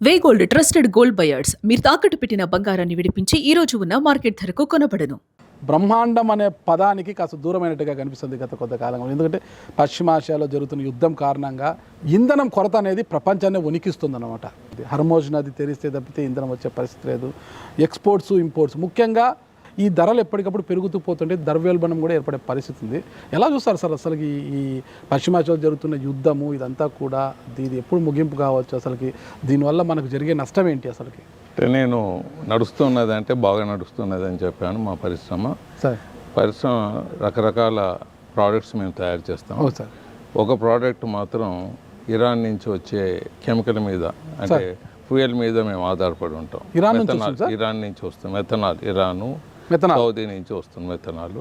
వేగోల్డ్ trusted gold buyers మీరు తాకట్టు పెట్టిన బంగారాన్ని విడిపించి ఈ రోజు ఉన్న మార్కెట్ ధరకు కొనబడను. బ్రహ్మాండం అనే పదానికి కాస్త దూరమైనట్టుగా కనిపిస్తుంది గత కొంతకాలంలో. ఎందుకంటే పశ్చిమాసియాలో జరుగుతున్న యుద్ధం కారణంగా ఇంధనం కొరత అనేది ప్రపంచాన్ని వణికిస్తుంది అనమాట. హర్మోజ్ నది తెరిస్తే తప్పితే ఇంధనం వచ్చే పరిస్థితి లేదు. ఎక్స్పోర్ట్స్ ఇంపోర్ట్స్ ముఖ్యంగా ఈ ధరలు ఎప్పటికప్పుడు పెరుగుతూ పోతుంటే ద్రవ్యోల్బణం కూడా ఏర్పడే పరిస్థితి ఉంది. ఎలా చూస్తారు సార్ అసలు ఈ పశ్చిమాసియాలో జరుగుతున్న యుద్ధము ఇదంతా కూడా ఇది ఎప్పుడు ముగింపు కావచ్చు? అసలుకి దీనివల్ల మనకు జరిగే నష్టం ఏంటి అసలుకి? అంటే నేను నడుస్తున్నది అంటే బాగా నడుస్తున్నది అని చెప్పాను. మా పరిశ్రమ రకరకాల ప్రోడక్ట్స్ మేము తయారు చేస్తాం. సార్ ఒక ప్రోడక్ట్ మాత్రం ఇరాన్ నుంచి వచ్చే కెమికల్ మీద అంటే ఫ్యూయల్ మీద మేము ఆధారపడి ఉంటాం. ఇరాన్ నుంచి వస్తాం మెథనాల్. సౌదీ నుంచి వస్తుంది మెథనాల్.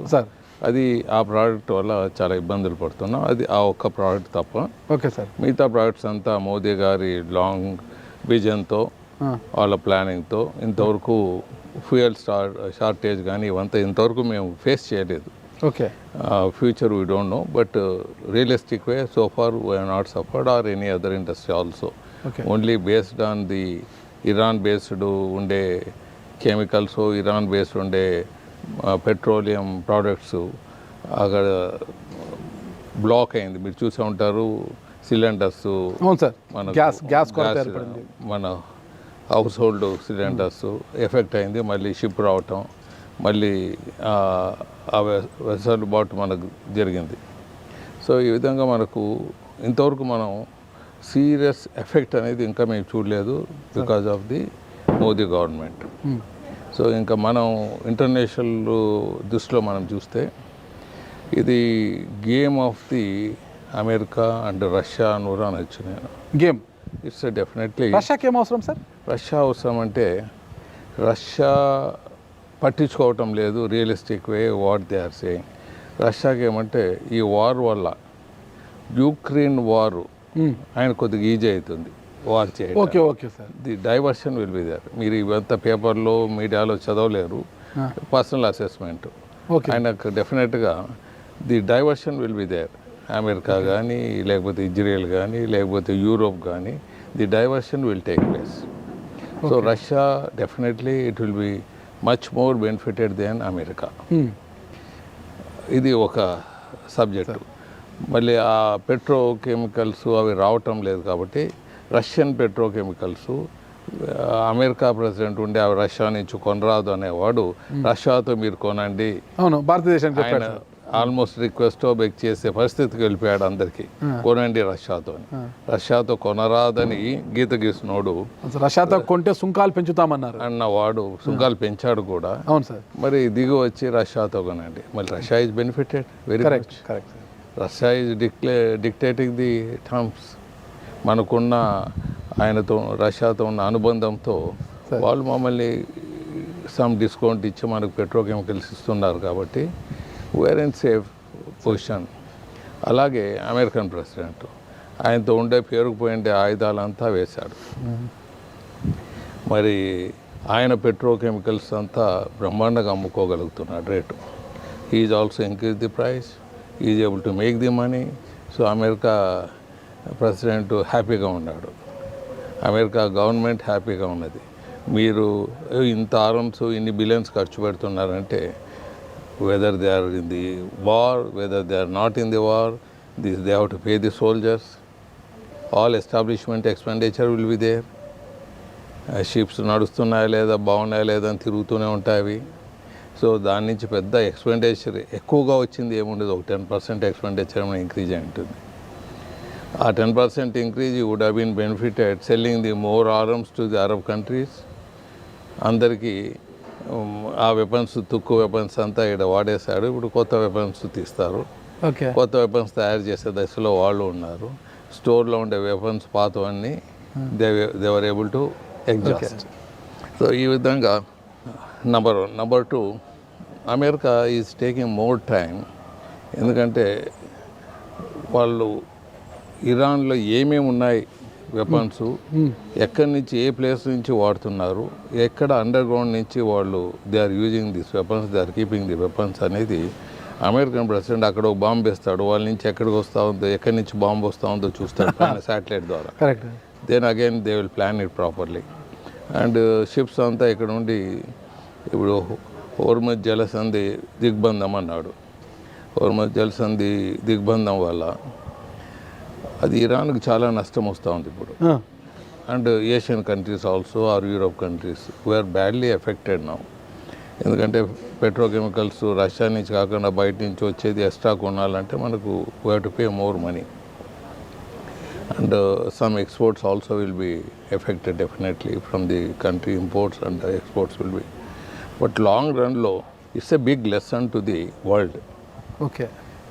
అది ఆ ప్రోడక్ట్ వల్ల చాలా ఇబ్బందులు పడుతున్నాం. అది ఆ ఒక్క ప్రోడక్ట్ తప్ప. Okay sir. మిగతా ప్రోడక్ట్స్ అంతా మోదీ గారి లాంగ్ విజన్తో వాళ్ళ ప్లానింగ్తో ఇంతవరకు ఫ్యూయల్ షార్టేజ్ కానీ ఇవంతా ఇంతవరకు మేము ఫేస్ చేయలేదు. Okay. Future we don't know, but realistic way so far we have not suffered or any other industry also. Only based on the Iran based ఉండే కెమికల్స్, ఇరాన్ బేస్డ్ ఉండే petroleum products అక్కడ block అయింది. మీరు చూసే ఉంటారు cylinders, మన house hold cylinders effect అయింది. మళ్ళీ షిప్ రావటం, మళ్ళీ ఆ వెసులుబాటు మనకు జరిగింది. సో ఈ విధంగా మనకు ఇంతవరకు మనం సీరియస్ ఎఫెక్ట్ అనేది ఇంకా మేము చూడలేదు because of the Modi government. So ఇంకా మనం ఇంటర్నేషనల్ దృష్టిలో మనం చూస్తే ఇది game of the America and Russia అని కూడా అనొచ్చు నేను. Game it's definitely. రష్యాకి ఏం అవసరం సార్? రష్యా అవసరం అంటే రష్యా పట్టించుకోవటం లేదు realistic way what they are saying. రష్యాకి ఏమంటే ఈ వార్ వల్ల యుక్రెయిన్ వారు ఆయన కొద్దిగా ఈజీ అవుతుంది వార్ చేయడం. Okay okay sir. The diversion will be there. మీరు ఇవంతా పేపర్లో మీడియాలో చదవలేరు. పర్సనల్ అసెస్మెంట్ ఆయనకు డెఫినెట్గా the diversion will be there. America కానీ లేకపోతే ఇజ్రాయెల్ కానీ లేకపోతే యూరోప్ కానీ the diversion will take place. So Russia definitely it will be much more benefited then America. ఇది ఒక సబ్జెక్టు. మళ్ళీ ఆ పెట్రోకెమికల్స్ అవి రావటం లేదు కాబట్టి రష్యన్ పెట్రోకెమికల్స్ అమెరికా ప్రెసిడెంట్ ఉండే అవి రష్యా నుంచి కొనరాదు అనేవాడు రష్యాతో మీరు కొనండి. అవును, భారతదేశానికి ఆయన ఆల్మోస్ట్ రిక్వెస్టో బెక్ చేసే పరిస్థితికి వెళ్ళిపోయాడు అందరికీ, కొనండి రష్యాతో. రష్యాతో కొనరాదని గీత గీసినోడు రష్యాతో కొంటే సుంకాలు పెంచుతామన్నారు అన్నవాడు సుంకాలు పెంచాడు కూడా. అవును సార్. మరి దిగి వచ్చి రష్యాతో కొనండి. మళ్ళీ Russia is benefited very much. Russia is dictating the terms. మనకున్న ఆయనతో రష్యాతో ఉన్న అనుబంధంతో వాళ్ళు మమ్మల్ని సమ్ డిస్కౌంట్ ఇచ్చి మనకు పెట్రోకెమికల్స్ ఇస్తున్నారు కాబట్టి వేర్ ఇన్ సేఫ్ పొజిషన్. అలాగే అమెరికన్ ప్రెసిడెంట్ ఆయనతో ఉండే పేరుకుపోయిండే ఆయుధాలంతా వేశాడు. మరి ఆయన పెట్రోకెమికల్స్ అంతా బ్రహ్మాండంగా అమ్ముకోగలుగుతున్నాడు rate. Is also increase the price, is able to make the money. So America president హ్యాపీగా ఉన్నాడు, అమెరికా గవర్నమెంట్ హ్యాపీగా ఉన్నది. మీరు ఇంత ఆర్మ్స్ ఇన్ని బిలియన్స్ ఖర్చు పెడుతున్నారంటే whether they are in the war, whether they are not in the war, they have to pay the soldiers. All establishment expenditure will be there. Ships నడుస్తున్నాయా లేదా, బాగున్నాయా లేదా అని తిరుగుతూనే ఉంటాయి అవి. సో దాని నుంచి పెద్ద ఎక్స్పెండిచర్ ఎక్కువగా వచ్చింది ఏముండదు. ఒక 10% ఎక్స్పెండిచర్ ఏమైనా ఇంక్రీజ్ అయి ఉంటుంది. ఆ 10% increase would have been benefited selling the more arms to the Arab countries. అందరికీ ఆ వెపన్స్, తుక్కు వెపన్స్ అంతా ఇక్కడ వాడేశాడు. ఇప్పుడు కొత్త వెపన్స్ తీస్తారు. కొత్త వెపన్స్ తయారు చేసే దశలో వాళ్ళు ఉన్నారు. స్టోర్లో ఉండే వెపన్స్ పాతవన్నీ they were able to exhaust. So ఈ విధంగా number 1. Number 2, America is taking more time. ఎందుకంటే వాళ్ళు ఇరాన్లో ఏమేమి ఉన్నాయి వెపన్స్, ఎక్కడి నుంచి ఏ ప్లేస్ నుంచి వాడుతున్నారు, ఎక్కడ అండర్ గ్రౌండ్ నుంచి వాళ్ళు they are using this weapons, they are keeping the weapons అనేది అమెరికన్ ప్రెసిడెంట్ అక్కడ ఒక బాంబు వేస్తాడు. వాళ్ళ నుంచి ఎక్కడికి వస్తూ ఉందో, ఎక్కడి నుంచి బాంబు వస్తూ ఉందో చూస్తాడు పైన శాటిలైట్ ద్వారా. Then again they will plan it properly. And ships అంతా ఇక్కడ నుండి ఇప్పుడు హోర్ముజ్ జలసంధి దిగ్బంధం అన్నాడు. హోర్ముజ్ జలసంధి దిగ్బంధం వల్ల అది ఇరాన్కి చాలా నష్టం వస్తూ ఉంది ఇప్పుడు. And Asian countries also or Europe countries we are badly affected now. ఎందుకంటే పెట్రోకెమికల్స్ రష్యా నుంచి కాకుండా బయట నుంచి వచ్చేది ఎక్స్ట్రా కొనాలంటే మనకు we have to pay more money. And some exports also will be affected definitely from the country. Imports and exports will be. But long రన్లో it's a big lesson to the world. Okay,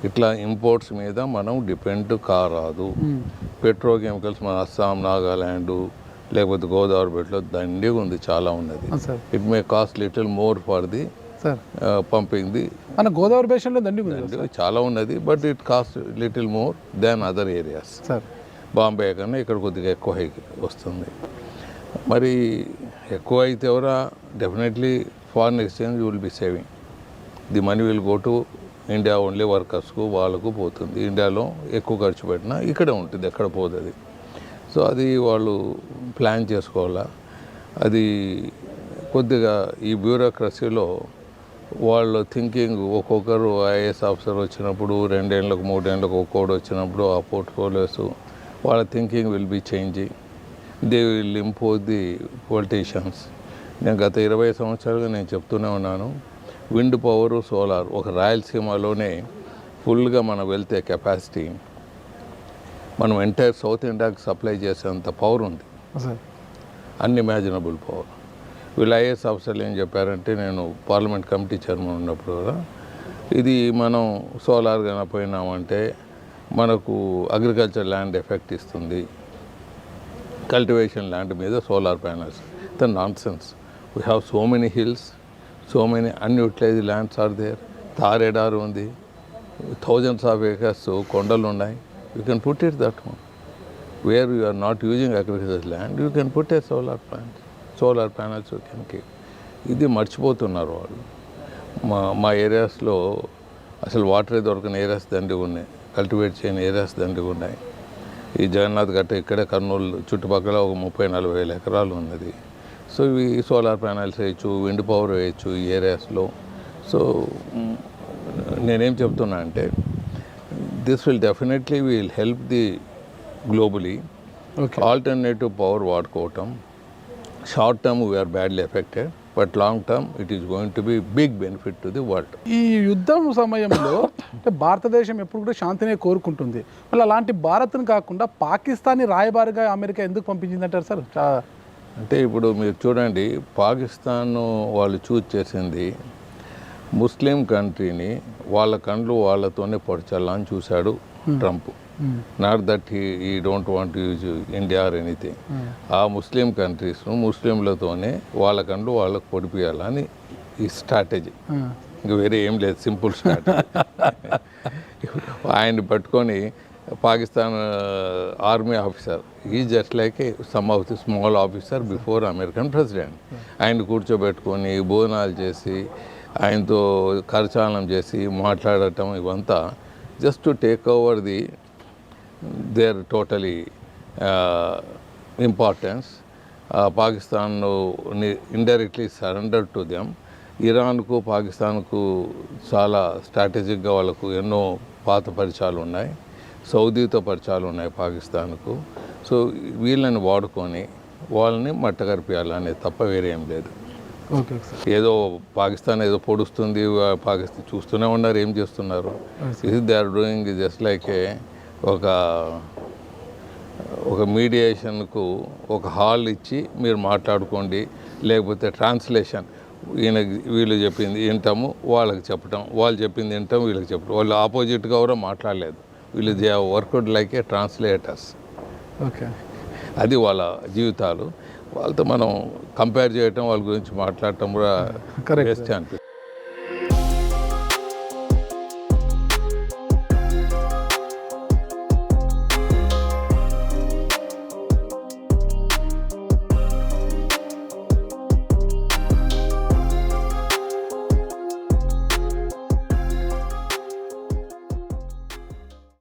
ఇట్లా imports మీద మనం depend కారాదు. Petrochemicals మన అస్సాం, నాగాల్యాండ్ లేకపోతే గోదావరి బెట్లో దండిగా ఉంది, చాలా ఉన్నది. It may cost little more for the pumping the. మన గోదావరి బేషన్లో దండిగా చాలా ఉన్నది, but it cost little more than other areas. Bombay కన్నా ఇక్కడ కొద్దిగా ఎక్కువ వస్తుంది. మరి ఎక్కువ అయితే ఎవరా definitely foreign exchange will be saving. The money will go to India only వర్కర్స్కు వాళ్ళకు పోతుంది. ఇండియాలో ఎక్కువ ఖర్చు పెట్టినా ఇక్కడే ఉంటుంది, ఎక్కడ పోతుంది. సో అది వాళ్ళు ప్లాన్ చేసుకోవాలా. అది కొద్దిగా ఈ బ్యూరోక్రసీలో వాళ్ళ థింకింగ్, ఒక్కొక్కరు ఐఏఎస్ ఆఫీసర్ వచ్చినప్పుడు 2 ఏళ్ళకు 3 ఏళ్ళకు ఒక్కోడు వచ్చినప్పుడు ఆ పోర్ట్ఫోలియోస్ వాళ్ళ thinking will be changing. They will impose the politicians. నేను గత 20 సంవత్సరాలుగా నేను చెప్తూనే ఉన్నాను, విండ్ పవరు, సోలార్ ఒక రాయలసీమలోనే ఫుల్గా మనం వెళ్తే కెపాసిటీ మనం ఎంటైర్ సౌత్ ఇండియాకి సప్లై చేసేంత పవర్ ఉంది, అన్ఇమాజినబుల్ పవర్. వీళ్ళు ఐఏఎస్ ఆఫీసర్లు ఏం చెప్పారంటే, నేను పార్లమెంట్ కమిటీ చైర్మన్ ఉన్నప్పుడు కూడా, ఇది మనం సోలార్ కనపోయినామంటే మనకు అగ్రికల్చర్ ల్యాండ్ ఎఫెక్ట్ ఇస్తుంది, కల్టివేషన్ ల్యాండ్ మీద solar panels. The nonsense. We have so many hills, so many unutilised lands are there. తారేడారు ఉంది, థౌజండ్స్ ఆఫ్ ఏకర్స్ కొండలు ఉన్నాయి. You can put it that one. Where you are not using agricultural land, you can put a solar plant. Solar panels you can keep. ఇది మర్చిపోతున్నారు వాళ్ళు. మా ఏరియాస్లో అసలు వాటరే దొరకని ఏరియాస్ దండిగా ఉన్నాయి, కల్టివేట్ చేయని ఏరియాస్ దండిగా ఉన్నాయి. ఈ జగన్నాథ్ గట్ట ఇక్కడే కర్నూలు చుట్టుపక్కల ఒక 30-40 వేల ఎకరాలు ఉన్నది. సో ఇవి సోలార్ ప్యానల్స్ వేయచ్చు, విండ్ పవర్ వేయచ్చు ఈ ఏరియాస్లో. సో నేనేం చెప్తున్నా అంటే, this will definitely will help the globally. Okay. Alternative power వాడుకోవటం. Short term we are badly affected, but long term it is going to be big benefit to the world. ఈ యుద్ధం సమయంలో అంటే భారతదేశం ఎప్పుడు కూడా శాంతినే కోరుకుంటుంది. మళ్ళీ అలాంటి భారత్ను కాకుండా పాకిస్తాన్ని రాయబారిగా అమెరికా ఎందుకు పంపించిందంటారు సార్? అంటే ఇప్పుడు మీరు చూడండి, పాకిస్తాన్ వాళ్ళు చూజ్ చేసింది ముస్లిం కంట్రీని వాళ్ళ కండ్లు వాళ్ళతోనే పొడచాలని చూశాడు ట్రంప్. నాట్ దట్ ఈ don't want use India or anything. ఆ ముస్లిం కంట్రీస్ను ముస్లింలతోనే వాళ్ళ కండ్లు వాళ్ళకు పొడిపియాలని ఈ స్ట్రాటజీ. ఇంకా వేరే ఏం లేదు, సింపుల్ స్ట్రాటజీ. ఆయన్ని పట్టుకొని పాకిస్తాన్ ఆర్మీ ఆఫీసర్, ఈ just like some of the small officer before American president. ఆయన కూర్చోబెట్టుకొని భోజనాలు చేసి ఆయనతో కరచాలనం చేసి మాట్లాడటం, ఇవంతా just to take over the their totally importance. Pakistan indirectly surrender to them. ఇరాన్కు పాకిస్తాన్కు చాలా స్ట్రాటజిక్గా వాళ్ళకు ఎన్నో పాత పరిచయాలు ఉన్నాయి, సౌదీతో పరిచయాలు ఉన్నాయి పాకిస్తాన్కు. సో వీళ్ళని వాడుకొని వాళ్ళని మట్టగరిపియాలనే తప్ప వేరే ఏం లేదు. ఏదో పాకిస్తాన్ ఏదో పొడుస్తుంది, పాకిస్తాన్ చూస్తూనే ఉన్నారు, ఏం చేస్తున్నారు. ఇది they are doing just like ఒక మీడియేషన్కు ఒక హాల్ ఇచ్చి మీరు మాట్లాడుకోండి, లేకపోతే ట్రాన్స్లేషన్, వీళ్ళు చెప్పింది వింటాము వాళ్ళకి చెప్పటం, వాళ్ళు చెప్పింది వింటాం వీళ్ళకి చెప్పటం. వాళ్ళు ఆపోజిట్గా ఎవరో మాట్లాడలేదు, వీళ్ళు they worked like A translators. Okay, అది వాళ్ళ జీవితాలు. వాళ్ళతో మనం కంపేర్ చేయటం, వాళ్ళ గురించి మాట్లాడటం కూడా కరెక్ట్ అనిపిస్తుంది.